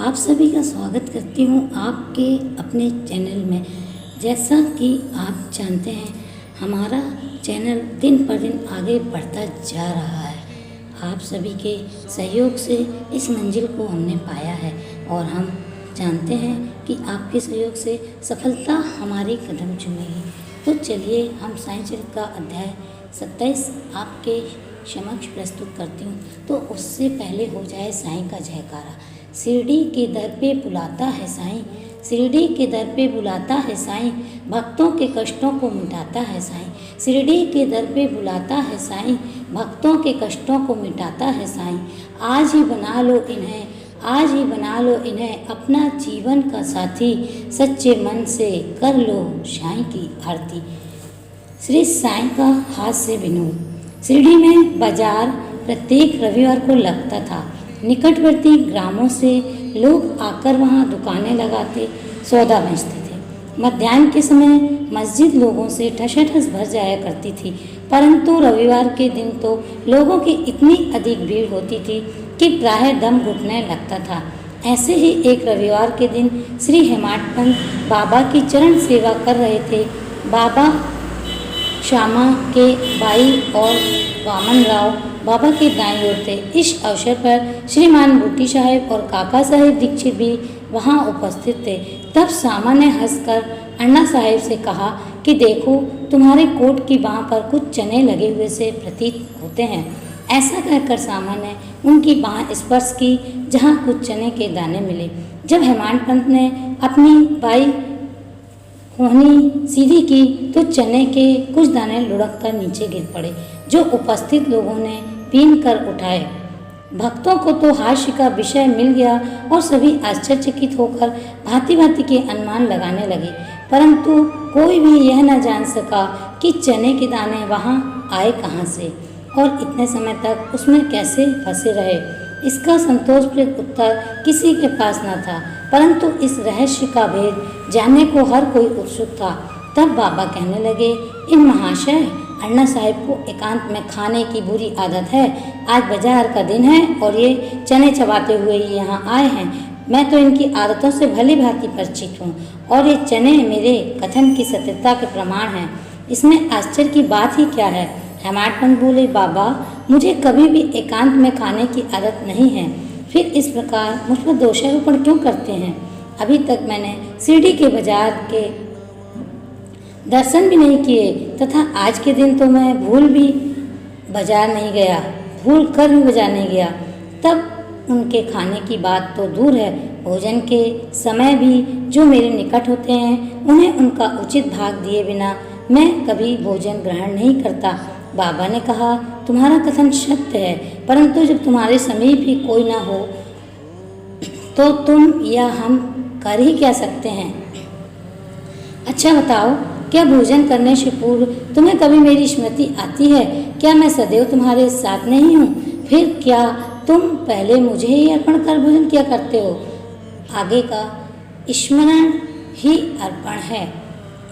आप सभी का स्वागत करती हूँ आपके अपने चैनल में। जैसा कि आप जानते हैं, हमारा चैनल दिन पर दिन आगे बढ़ता जा रहा है। आप सभी के सहयोग से इस मंजिल को हमने पाया है और हम जानते हैं कि आपके सहयोग से सफलता हमारे कदम चूमेगी। तो चलिए हम साईं चरित्र का अध्याय 27 आपके समक्ष प्रस्तुत करती हूँ। तो उससे पहले हो जाए साईं का जयकारा। शिरडी के दर पे बुलाता है साईं, शिरडी के दर पे बुलाता है साईं, भक्तों के कष्टों को मिटाता है साईं। शिरडी के दर पे बुलाता है साईं, भक्तों के कष्टों को मिटाता है साईं। आज ही बना लो इन्हें, आज ही बना लो इन्हें अपना जीवन का साथी, सच्चे मन से कर लो साईं की आरती। श्री साईं का हास्य विनोद। शिरडी में बाजार प्रत्येक रविवार को लगता था। निकटवर्ती ग्रामों से लोग आकर वहां दुकानें लगाते, सौदा बेचते थे। मध्याह्न के समय मस्जिद लोगों से ठसाठस भर जाया करती थी, परंतु रविवार के दिन तो लोगों की इतनी अधिक भीड़ होती थी कि प्रायः दम घुटने लगता था। ऐसे ही एक रविवार के दिन श्री हेमाडपंत बाबा की चरण सेवा कर रहे थे। बाबा श्यामा के बाई और वामन राव बाबा के दाईं ओर थे। इस अवसर पर श्रीमान बूटी साहेब और काका साहेब दीक्षित भी वहां उपस्थित थे। तब श्यामा ने हंसकर अन्ना साहेब से कहा कि देखो, तुम्हारे कोट की बाह पर कुछ चने लगे हुए से प्रतीत होते हैं। ऐसा कहकर श्यामा ने उनकी बाह स्पर्श की, जहां कुछ चने के दाने मिले। जब हेमाडपंत ने अपनी बाई कोहनी सीधी की तो चने के कुछ दाने लुढ़क कर नीचे गिर पड़े, जो उपस्थित लोगों ने बीन कर उठाए। भक्तों को तो हास्य का विषय मिल गया और सभी आश्चर्यचकित होकर भांति भांति के अनुमान लगाने लगे, परंतु कोई भी यह न जान सका कि चने के दाने वहां आए कहां से और इतने समय तक उसमें कैसे फंसे रहे। इसका संतोषप्रद उत्तर किसी के पास न था, परंतु इस रहस्य का भेद जानने को हर कोई उत्सुक था। तब बाबा कहने लगे, इन महाशय, अन्ना साहिब को एकांत में खाने की बुरी आदत है। आज बाजार का दिन है और ये चने चबाते हुए ही यहाँ आए हैं। मैं तो इनकी आदतों से भली भांति परिचित हूँ और ये चने मेरे कथन की सत्यता के प्रमाण हैं। इसमें आश्चर्य की बात ही क्या है? हेमाडपंत बोले, बाबा, मुझे कभी भी एकांत में खाने की आदत नहीं है, फिर इस प्रकार मुझ पर दोषारोपण क्यों करते हैं? अभी तक मैंने शिरडी के बाजार के दर्शन भी नहीं किए तथा आज के दिन तो मैं भूल कर भी बाजार नहीं गया। तब उनके खाने की बात तो दूर है, भोजन के समय भी जो मेरे निकट होते हैं उन्हें उनका उचित भाग दिए बिना मैं कभी भोजन ग्रहण नहीं करता। बाबा ने कहा, तुम्हारा कथन सत्य है, परंतु जब तुम्हारे समीप ही कोई न हो तो तुम या हम कर ही क्या सकते हैं? अच्छा बताओ, क्या भोजन करने से पूर्व तुम्हें कभी मेरी स्मृति आती है? क्या मैं सदैव तुम्हारे साथ नहीं हूँ? फिर क्या तुम पहले मुझे ही अर्पण कर भोजन किया करते हो? आगे का स्मरण ही अर्पण है।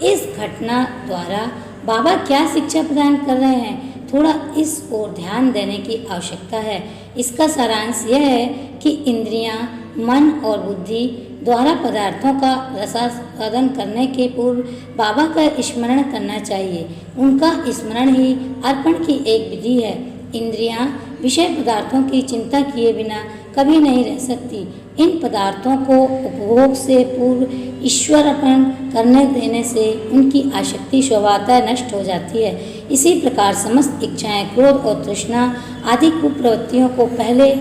इस घटना द्वारा बाबा क्या शिक्षा प्रदान कर रहे हैं, थोड़ा इस ओर ध्यान देने की आवश्यकता है। इसका सारांश यह है कि इंद्रियां, मन और बुद्धि द्वारा पदार्थों का रसास्वादन करने के पूर्व बाबा का स्मरण करना चाहिए। उनका स्मरण ही अर्पण की एक विधि है। इंद्रियां विषय पदार्थों की चिंता किए बिना कभी नहीं रह सकती। इन पदार्थों को उपभोग से पूर्व ईश्वर अर्पण करने देने से उनकी आसक्ति स्वभावतः नष्ट हो जाती है। इसी प्रकार समस्त इच्छाएं, क्रोध और तृष्णा आदि कुप्रवृत्तियों को पहले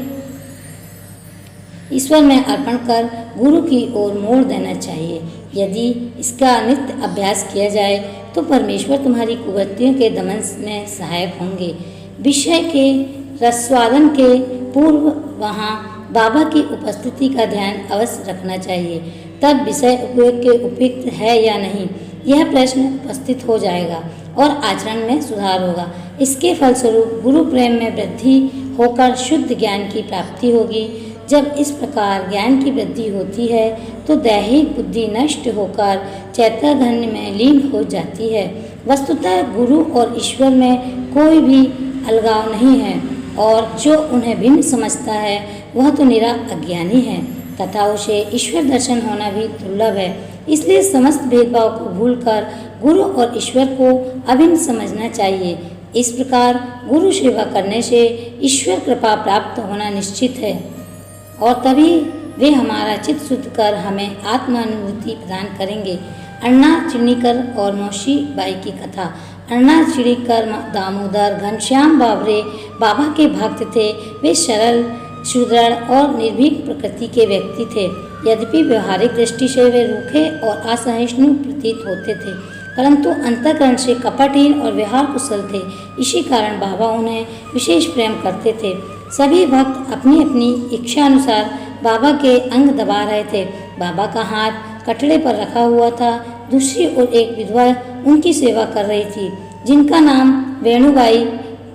ईश्वर में अर्पण कर गुरु की ओर मोड़ देना चाहिए। यदि इसका नित्य अभ्यास किया जाए तो परमेश्वर तुम्हारी कुवृत्तियों के दमन में सहायक होंगे। विषय के रसास्वादन के पूर्व वहाँ बाबा की उपस्थिति का ध्यान अवश्य रखना चाहिए। तब विषय उपयोग के उपयुक्त है या नहीं, यह प्रश्न उपस्थित हो जाएगा और आचरण में सुधार होगा। इसके फलस्वरूप गुरु प्रेम में वृद्धि होकर शुद्ध ज्ञान की प्राप्ति होगी। जब इस प्रकार ज्ञान की वृद्धि होती है तो दैहिक बुद्धि नष्ट होकर चैतन्य में लीन हो जाती है। वस्तुतः गुरु और ईश्वर में कोई भी अलगाव नहीं है और जो उन्हें भिन्न समझता है वह तो निरा अज्ञानी है। तथा उसे ईश्वर दर्शन होना भी दुर्लभ है। इसलिए समस्त भेदभाव को भूलकर गुरु और ईश्वर को अभिन्न समझना चाहिए। इस प्रकार गुरु सेवा करने से ईश्वर कृपा प्राप्त होना निश्चित है और तभी वे हमारा चित्त शुद्ध कर हमें आत्मानुभूति प्रदान करेंगे। अन्ना चिड़ीकर और मौसी बाई की कथा। अन्ना चिड़ीकर दामोदर घनश्याम बावरे बाबा के भक्त थे। वे सरल, सुदृढ़ और निर्भीक प्रकृति के व्यक्ति थे। यद्यपि व्यवहारिक दृष्टि से वे रूखे और असहिष्णु प्रतीत होते थे, परंतु अंतःकरण से कपटहीन और व्यवहार कुशल थे। इसी कारण बाबा उन्हें विशेष प्रेम करते थे। सभी भक्त अपनी अपनी इच्छा अनुसार बाबा के अंग दबा रहे थे। बाबा का हाथ कटड़े पर रखा हुआ था। दूसरी ओर एक विधवा उनकी सेवा कर रही थी, जिनका नाम वेणुबाई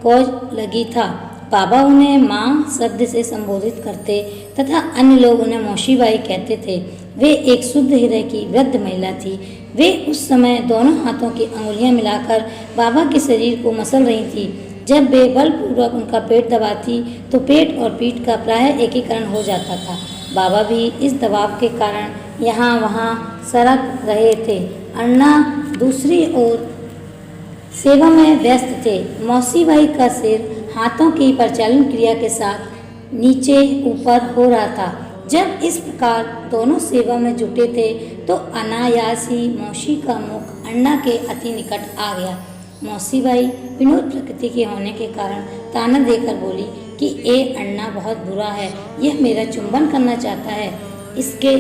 कोजलगी था। बाबा उन्हें माँ शब्द से संबोधित करते तथा अन्य लोग उन्हें मौसीबाई कहते थे। वे एक शुद्ध हृदय की वृद्ध महिला थी। वे उस समय दोनों हाथों की अंगुलियां मिलाकर बाबा के शरीर को मसल रही थी। जब वे बलपूर्वक उनका पेट दबाती तो पेट और पीठ का प्रायः एकीकरण हो जाता था। बाबा भी इस दबाव के कारण यहाँ वहाँ सरक रहे थे। अन्ना दूसरी ओर सेवा में व्यस्त थे। मौसीबाई का सिर हाथों की परिचालन क्रिया के साथ नीचे ऊपर हो रहा था। जब इस प्रकार दोनों सेवा में जुटे थे तो अनायास ही मौसी का मुख अन्ना के अति निकट आ गया। मौसीबाई विनोद प्रकृति के होने के कारण ताना देकर बोली कि ए अन्ना बहुत बुरा है, यह मेरा चुंबन करना चाहता है। इसके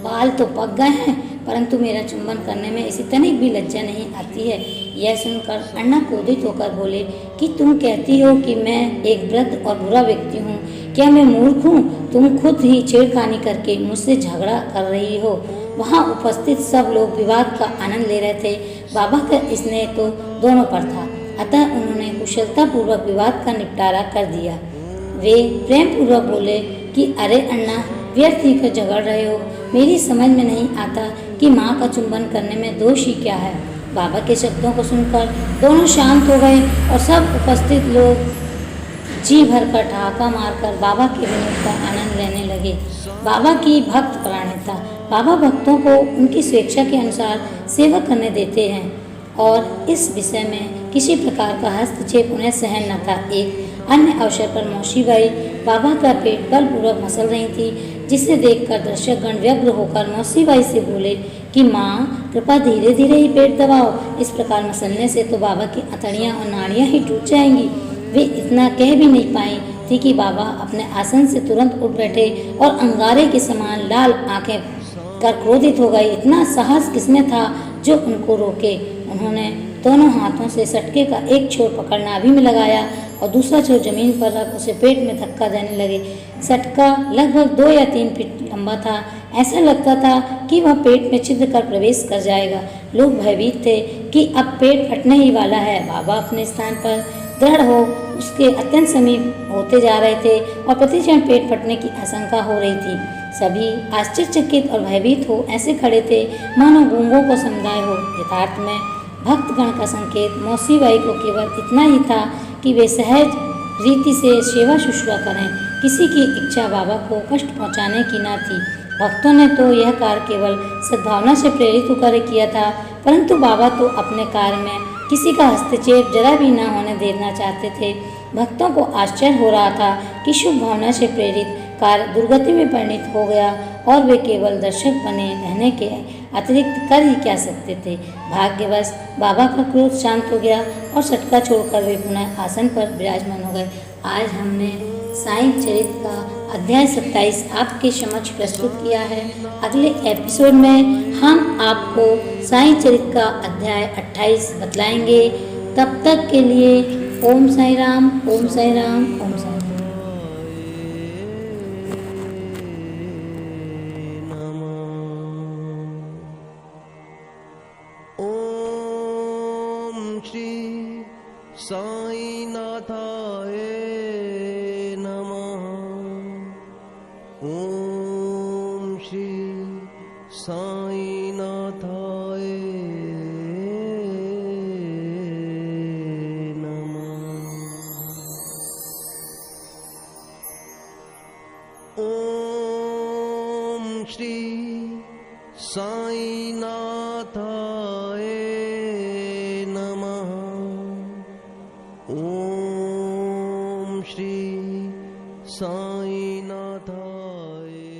बाल तो पक गए हैं, परंतु मेरा चुंबन करने में इसे तनिक भी लज्जा नहीं आती है। यह सुनकर अन्ना क्रोधित होकर बोले कि तुम कहती हो कि मैं एक वृद्ध और बुरा व्यक्ति हूँ। क्या मैं मूर्ख हूँ? तुम खुद ही छेड़खानी करके मुझसे झगड़ा कर रही हो। वहाँ उपस्थित सब लोग विवाद का आनंद ले रहे थे। बाबा का स्नेह तो दोनों पर था, अतः उन्होंने कुशलतापूर्वक विवाद का निपटारा कर दिया। वे प्रेम पूर्वक बोले कि अरे अन्ना, व्यर्थ ही क्यों झगड़ रहे हो? मेरी समझ में नहीं आता कि माँ का चुंबन करने में दोष ही क्या है। बाबा के शब्दों को सुनकर दोनों शांत हो गए और सब उपस्थित लोग जी भर कर ठहाका मारकर बाबा के विनोद का आनंद लेने लगे। बाबा की भक्त परायणता। बाबा भक्तों को उनकी स्वेच्छा के अनुसार सेवा करने देते हैं और इस विषय में किसी प्रकार का हस्तक्षेप उन्हें सहन न था। एक अन्य अवसर पर मौसीबाई बाबा का पेट बलपूर्वक मसल रही थी, जिसे देखकर दर्शकगण व्यग्र होकर मौसीबाई से बोले कि माँ, कृपया धीरे धीरे ही पेट दबाओ। इस प्रकार मसलने से तो बाबा की अतड़ियाँ और नाड़ियाँ ही टूट जाएंगी। वे इतना कह भी नहीं पाई थी कि बाबा अपने आसन से तुरंत उठ बैठे और अंगारे के समान लाल आंखें कर क्रोधित हो गए। इतना साहस किसमें था जो उनको रोके? उन्होंने दोनों हाथों से सटके का एक छोर पकड़ नाभि में लगाया और दूसरा छोर जमीन पर रख उसे पेट में धक्का देने लगे। सटका लगभग 2 या 3 फीट लंबा था। ऐसा लगता था कि वह पेट में छिद्र कर प्रवेश कर जाएगा। लोग भयभीत थे कि अब पेट फटने ही वाला है। बाबा अपने स्थान पर दृढ़ हो उसके अत्यंत समीप होते जा रहे थे और प्रतिक्षण पेट फटने की आशंका हो रही थी। सभी आश्चर्यचकित और भयभीत हो ऐसे खड़े थे मानो गूंगों को समुदाय हो। यथार्थ में भक्तगण का संकेत मौसीबाई को केवल इतना ही था कि वे सहज रीति से सेवा शुश्रूषा करें। किसी की इच्छा बाबा को कष्ट पहुंचाने की न थी। भक्तों ने तो यह कार्य केवल सद्भावना से प्रेरित होकर किया था, परंतु बाबा तो अपने कार्य में किसी का हस्तक्षेप जरा भी न होने देना चाहते थे। भक्तों को आश्चर्य हो रहा था कि शुभ भावना से प्रेरित कार्य दुर्गति में परिणित हो गया और वे केवल दर्शक बने रहने के अतिरिक्त कर ही क्या सकते थे। भाग्यवश बाबा का क्रोध शांत हो गया और सटका छोड़कर वे पुनः आसन पर विराजमान हो गए। आज हमने साईं चरित का अध्याय 27 आपके समक्ष प्रस्तुत किया है। अगले एपिसोड में हम आपको साईं चरित का अध्याय 28 बतलाएंगे। तब तक के लिए ओम साईं राम, ओम साईं राम, ओम साईं राम। साईनाथाय नमः। ओम श्री साईनाथाय नमः। ओम श्री साईनाथाय नमः। ओम श्री साईनाथाय